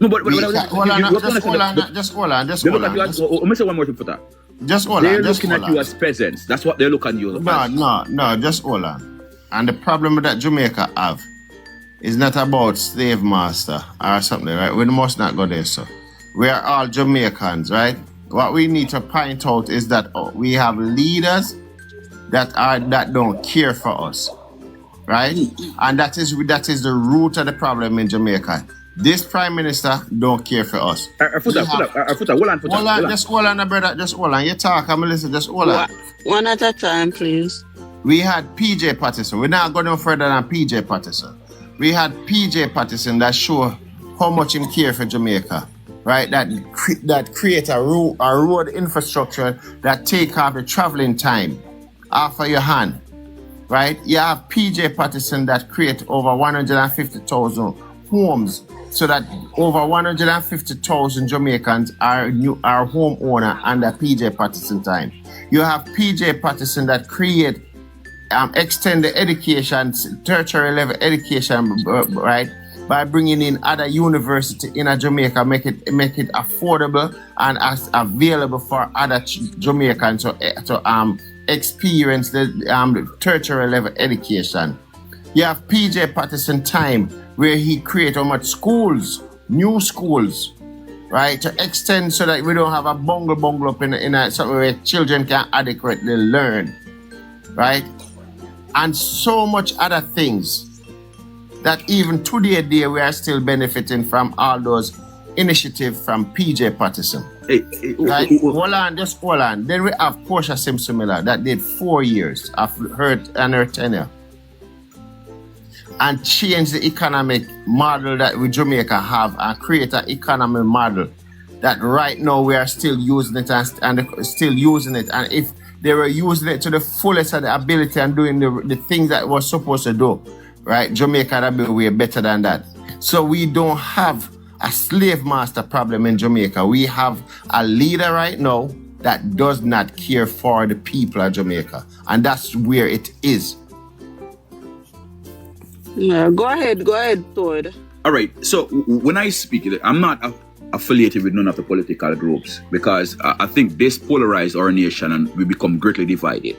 No, but Hold on, just hold on. Let me say one more thing for that. Just hold on. They're looking at you as peasants. That's what they look at you as. No, just hold on. And the problem that Jamaica have is not about slave master or something, right? We must not go there, so. We are all Jamaicans, right? What we need to point out is that we have leaders that don't care for us, right? And that is the root of the problem in Jamaica. This Prime Minister don't care for us. Hold on, just hold on, brother. Just hold on. You talk, Melisa, just hold on. One at a time, please. We had PJ Patterson. We're not going no further than PJ Patterson. We had PJ Patterson that show how much him care for Jamaica, right? That create a road infrastructure that take off the traveling time off of your hand, right? You have PJ Patterson that create over 150,000 homes, so that over 150,000 Jamaicans are homeowner under PJ Patterson time. You have PJ Patterson that create extend the education, tertiary level education, right, by bringing in other university in Jamaica, make it affordable and available for other Jamaicans to experience the tertiary level education. You have PJ Patterson time, where he create how much schools, new schools, right, to extend so that we don't have a bungle up in a somewhere where children can adequately learn, right, and so much other things that even today we are still benefiting from all those initiatives from PJ Patterson. Right? Hold on. Then we have Portia Simpson Miller that did 4 years of her tenure and change the economic model that we Jamaica have and create an economic model that right now we are still using it and still using it. And if they were using it to the fullest of the ability and doing the things that was supposed to do, right, Jamaica would be way better than that. So we don't have a slave master problem in Jamaica. We have a leader right now that does not care for the people of Jamaica. And that's where it is. Yeah, go ahead, Todd. All right. So when I speak, I'm not affiliated with none of the political groups because I think this polarized our nation and we become greatly divided.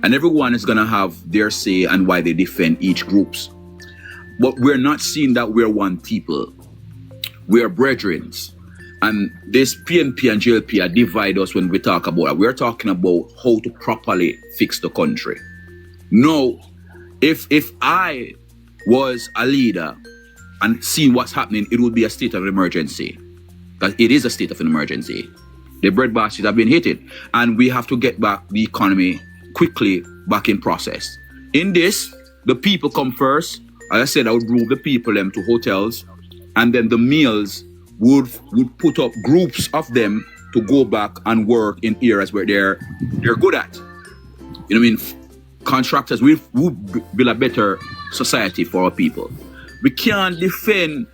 And everyone is going to have their say and why they defend each groups. But we're not seeing that we're one people. We are brethren. And this PNP and JLP divide us when we talk about it. We're talking about how to properly fix the country. No, if I was a leader and seeing what's happening, it would be a state of emergency. Because it is a state of an emergency. The bread baskets have been hit, and we have to get back the economy quickly back in process. In this, the people come first. As I said, I would move the people them to hotels, and then the meals would put up groups of them to go back and work in areas where they're good at. You know what I mean? Contractors, we build a better society for our people. We can't defend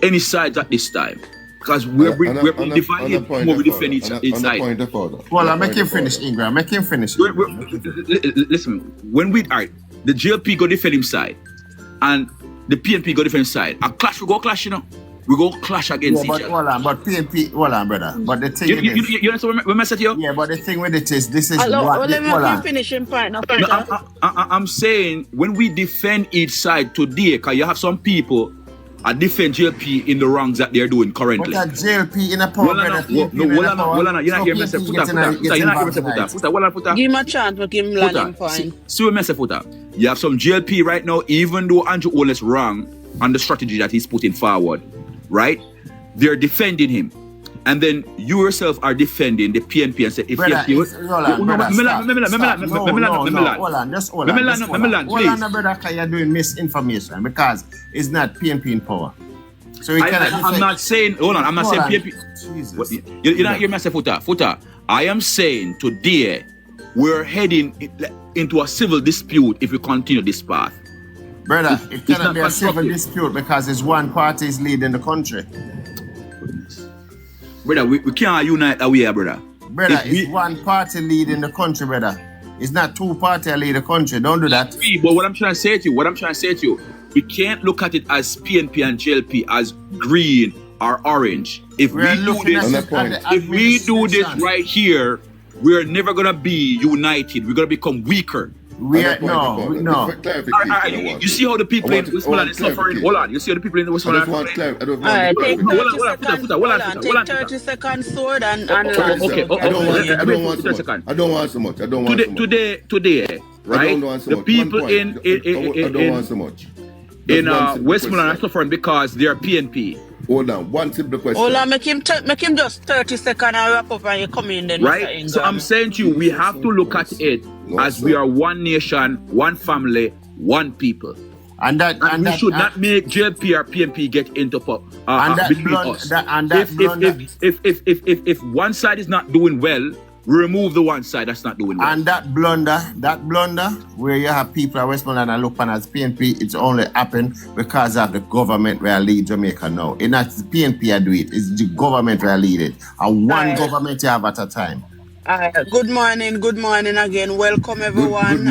any sides at this time because we're divided more we defend each side. Well, make him finish, Ingram. Make him finish. Listen, when the GLP go defend him side and the PNP go defend side, we go clash, you know. We go clash against each other. But PNP, brother. But the thing is, you understand what I said to you? Yeah, but the thing with it is, this is let me finish in part now. I'm saying when we defend each side today, because you have some people defend JLP in the wrongs that they're doing currently. But that JLP in a power, brother. You're not hearing me say Futa. Give him a chance, but give him landing point. See what I say, Futa. You have some JLP right now, even though Andrew Ole is wrong on the strategy that he's putting forward. Right? They're defending him. And then you yourself are defending the PNP and say, if brother, PNP... Hold on, brother, because you're doing misinformation because it's not PNP in power. So we I'm not saying... Hold on, I'm not saying PNP... Jesus. You're not hearing me say, Futa. I am saying today, we're heading into a civil dispute if we continue this path. Brother, it cannot be a civil dispute because it's one party is leading the country. Brother, we can't unite that way, brother. Brother, it's one party leading the country, brother. It's not two parties lead the country. Don't do that. But what I'm trying to say to you, we can't look at it as PNP and JLP as green are orange. If We're we do looking this, at the if we do this administration. right here, we're never gonna be united. We're gonna become weaker. We are no. You see how the people in Westmoreland is suffering? Hold on. You see how the people in Westmoreland are suffering? All right, take 30 seconds. Hold on. Take 30 seconds, sword, and Okay. I don't want so much. I don't want so much. Today, right? The people in I don't want so much. in Westmoreland are suffering because they are PNP. Hold on, one simple question. hold on, make him just 30 seconds and wrap up and you come in then, Mr. Right? Ingram. So I'm saying to you, we have to look at it as we are one nation, one family, one people. And we should not make JLP or PNP get into between us. If one side is not doing well, remove the one side that's not doing well. And that blunder where you have people at Westmoreland and look upon as PNP, it's only happened because of the government where lead Jamaica now. It's not the PNP I do it, it's the government where lead it. And one government you have at a time. Good morning again. Welcome everyone.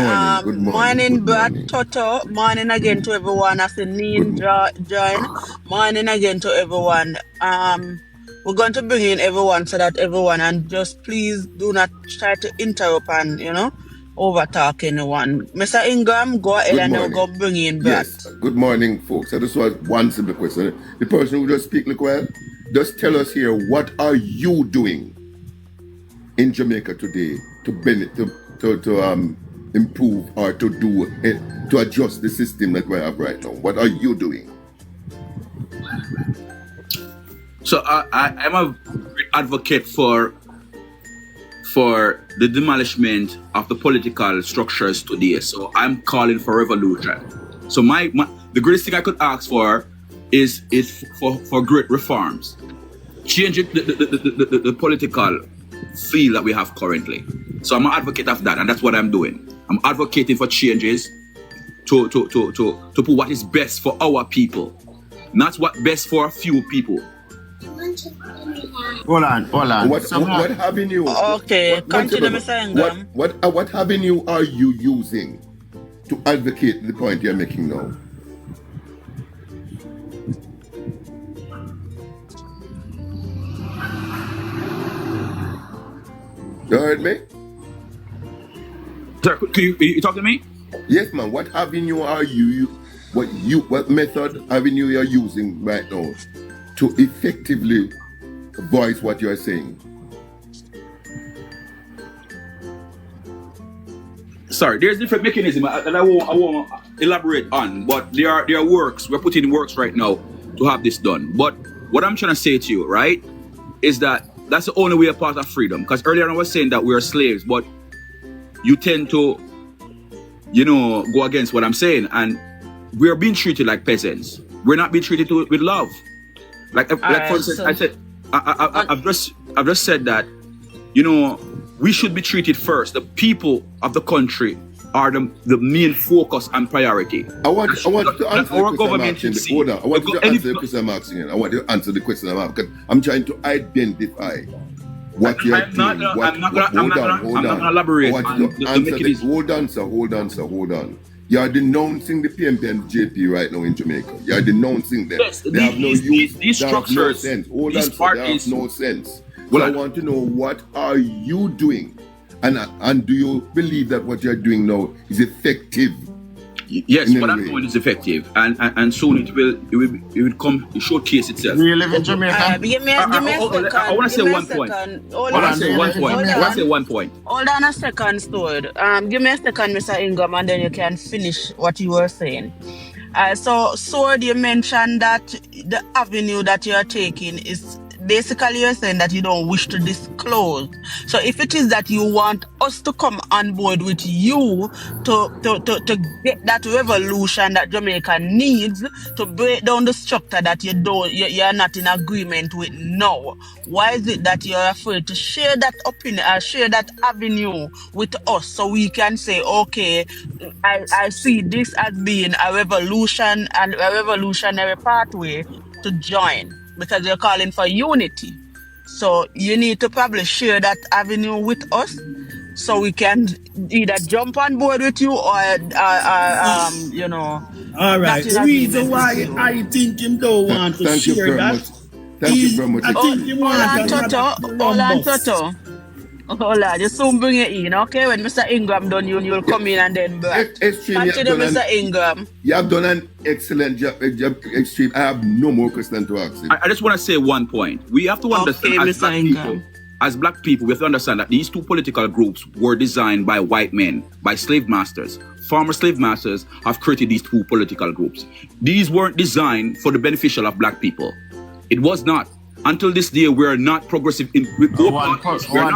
Good morning. Brad Toto. Morning again to everyone. As the Neen join. Morning again to everyone. We're going to bring in everyone so that everyone, and just please do not try to interrupt and over talk anyone. Mr. Ingram, go ahead and we'll go bring in Brad. Yes. Good morning, folks. I just want one simple question. The person who just speak like well, just tell us here, what are you doing in Jamaica today to improve or to adjust the system that we have right now? What are you doing? So I'm a advocate for the demolishment of the political structures today. So I'm calling for revolution. So the greatest thing I could ask for is for great reforms, changing the political field that we have currently. So I'm an advocate of that, and that's what I'm doing. I'm advocating for changes to put what is best for our people, not what best for a few people. Hold on. What avenue? Okay, continue, Mr. Ingram. What avenue are you using to advocate the point you're making now? You heard me? Sir, you talking to me? Yes, man. What avenue are you? What method avenue you're using right now to effectively voice what you're saying? Sorry, there's different mechanism that I won't elaborate on, but there are works. We're putting in works right now to have this done. But what I'm trying to say to you, right, is that's the only way a part of freedom. Because earlier I was saying that we are slaves, but you tend to, go against what I'm saying, and we're being treated like peasants. We're not being treated with love. Like for instance, I said, I've just said that, we should be treated first. The people of the country are the main focus and priority. I want you to answer our the government question. Hold on. I want you to answer the question I'm asking. I want you to answer the question I'm asking. I'm trying to identify what you're doing. I'm not going to elaborate on the mechanism. Hold on. You are denouncing the PNP and JP right now in Jamaica. You are denouncing them. Yes, they have no use. These structures, they have no sense. these parties, they have no sense. Well, I want to know, what are you doing? And do you believe that what you're doing now is effective? Yes, what I'm doing is effective, and soon it will come showcase itself. Do you live in Jamaica? Give me a second. I want to say one point. Hold on a second, Stuart. Give me a second, Mr. Ingram, and then you can finish what you were saying. So, Sword, you mentioned that the avenue that you are taking is basically you're saying that you don't wish to disclose. So if it is that you want us to come on board with you to get that revolution that Jamaica needs to break down the structure that you're not in agreement with now, why is it that you're afraid to share that opinion or share that avenue with us so we can say, okay, I see this as being a revolution and a revolutionary pathway to join? Because you're calling for unity. So you need to probably share that avenue with us so we can either jump on board with you or All right. The reason why I think him don't want to share that Thank you very much, I think he Extreme. Hold on, wants Toto. another Hold on, Columbus. Toto. Hold on, you soon bring it in, okay? When Mr. Ingram done, you'll come in and then back. Extreme, Continue, Mr. Ingram. you have done an excellent job, Extreme. I have no more question to ask you. I just want to say one point. We have to understand Okay, as Mr. black Ingram. people, we have to understand that these two political groups were designed by white men, by slave masters. Former slave masters have created these two political groups. These weren't designed for the beneficial of black people. It was not. Until this day, we are not progressive in One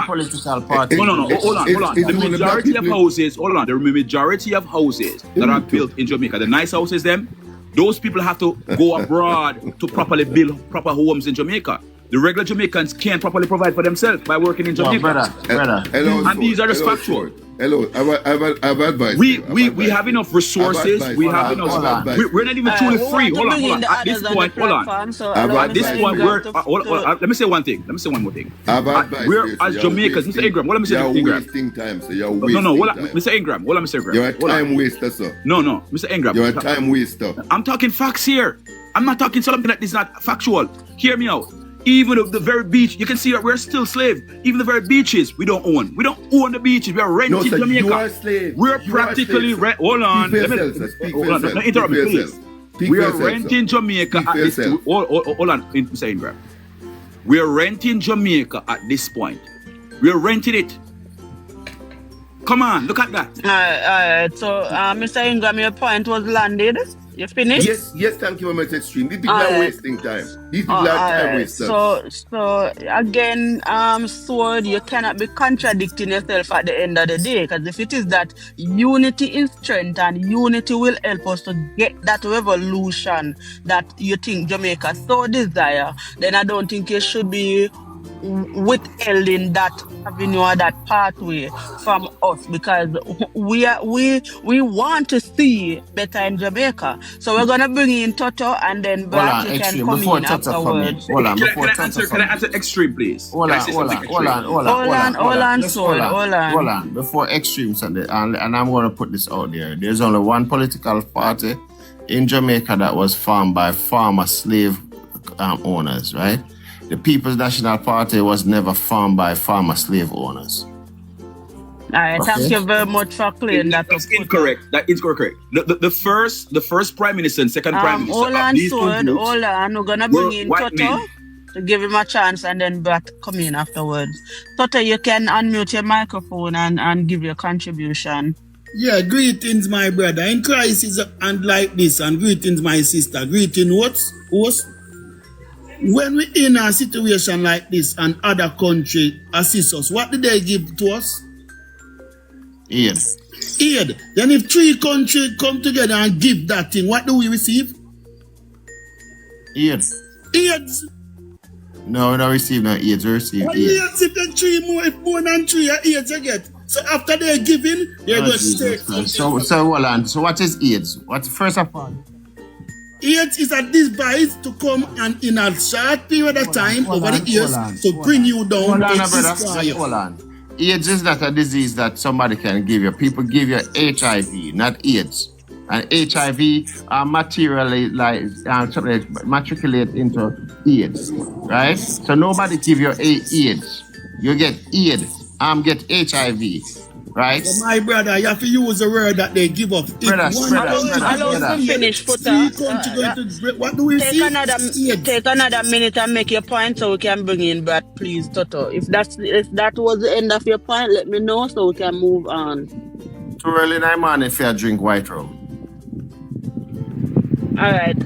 political party. No, hold on. It's The only black majority of people. houses, the majority of houses that are built in Jamaica, the nice houses, those people have to go abroad to properly build proper homes in Jamaica. The regular Jamaicans can't properly provide for themselves by working in Jamaica. Brother. Hello, And these are the factual. Hello, I have advice. We have enough resources. We have enough. We're not even truly free. Hold on. At this point, hold on. At this point, let me say one thing. Let me say one more thing. We're as Jamaicans, Mr. Ingram. What am I saying, You're Ingram? wasting time, so you're wasting No, time. Mr. Ingram. What am I saying, Ingram? You're a time waster, sir. No, Mr. Ingram. You're a time waster. I'm talking facts here. I'm not talking something that is not factual. Hear me out. Even of the very beach, you can see that we're still slaves. Even the very beaches, we don't own. We don't own the beaches. We are renting No, sir, Jamaica. you are a slave. We're You are a practically slave, sir. hold on. Speak for Let me- yourself, sir. Speak for hold on. yourself. No, interrupt me, Speak for please. yourself. Speak We for are yourself, renting sir. Jamaica Speak at for this. yourself. Hold on, Mr. Ingram. We are renting Jamaica at this point. We are renting it. Come on, look at that. All right. So, Mr. Ingram, your point was landed. You finished? Yes, thank you very much, Extreme. These people Alright. are wasting time. These people are time Alright. wasters. So again, Sword, you cannot be contradicting yourself at the end of the day, because if it is that unity is strength and unity will help us to get that revolution that you think Jamaica so desire, then I don't think you should be withheld in that avenue or that pathway from us, because we want to see better in Jamaica. So we're gonna bring in Toto and then Brad, you can Extreme, come before in Toto come in. afterwards. Hold on, Can before I Toto answer? come Can I in. answer Extreme, please? Hold Can I on, say hold something, on. Hold on. Before Extreme Sunday, and I'm going to put this out there. There's only one political party in Jamaica that was formed by former slave owners, right? The People's National Party was never formed by former slave owners. All right, Okay. thank you very much for clearing that up. That's incorrect. That is correct. The first prime minister and second prime minister Hold of on, these two Sword, groups hold on. We're gonna were bring in white Toto men. to give him a chance and then Brad come in afterwards. Toto, you can unmute your microphone and give your contribution. Yeah, greetings, my brother. In crisis and like this, and greetings, my sister. Greeting what's when we in a situation like this and other country assist us, what did they give to us? Aid. Aid. Then if 3 countries come together and give that thing, what do we receive? Aid. AIDS. No, we don't receive no AIDS. We receive What aid. AIDS if they 3 more, if more than 3 are AIDS you get? So after they're giving, they're just Jesus take. Christ. So hold on. So what is AIDS? What first of all? AIDS is a device to come and in a short period of time over the years to bring you down Hold on, to destroy brother. you. Hold on. AIDS is not a disease that somebody can give you. People give you HIV, not AIDS. And HIV are matriculate into AIDS, right? So nobody give you AIDS. You get AIDS. Get HIV, right? So my brother, you have to use the word that they give up. Brother, Allow us to finish, Puta. What do we Take see? another minute and make your point so we can bring in Brad, please, Toto. If that was the end of your point, let me know so we can move on. Too early in the morning if you drink white rum. All right.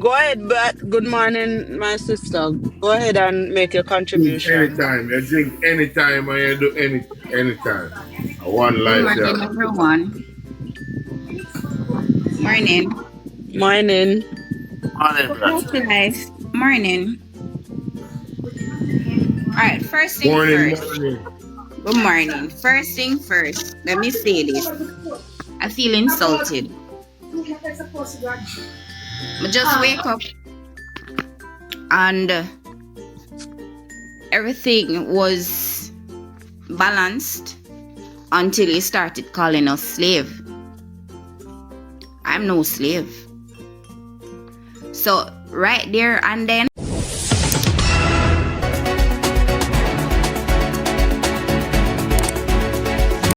Go ahead, Brad. Good morning, my sister. Go ahead and make your contribution. Anytime. You drink anytime and you do anytime. One life Morning, there. everyone. Morning. Morning. Okay, guys. Morning. All right, first thing Morning. first. Good morning. First thing first. Let me say this. I feel insulted. I just wake up and everything was balanced until he started calling us slave. I'm no slave. So right there and then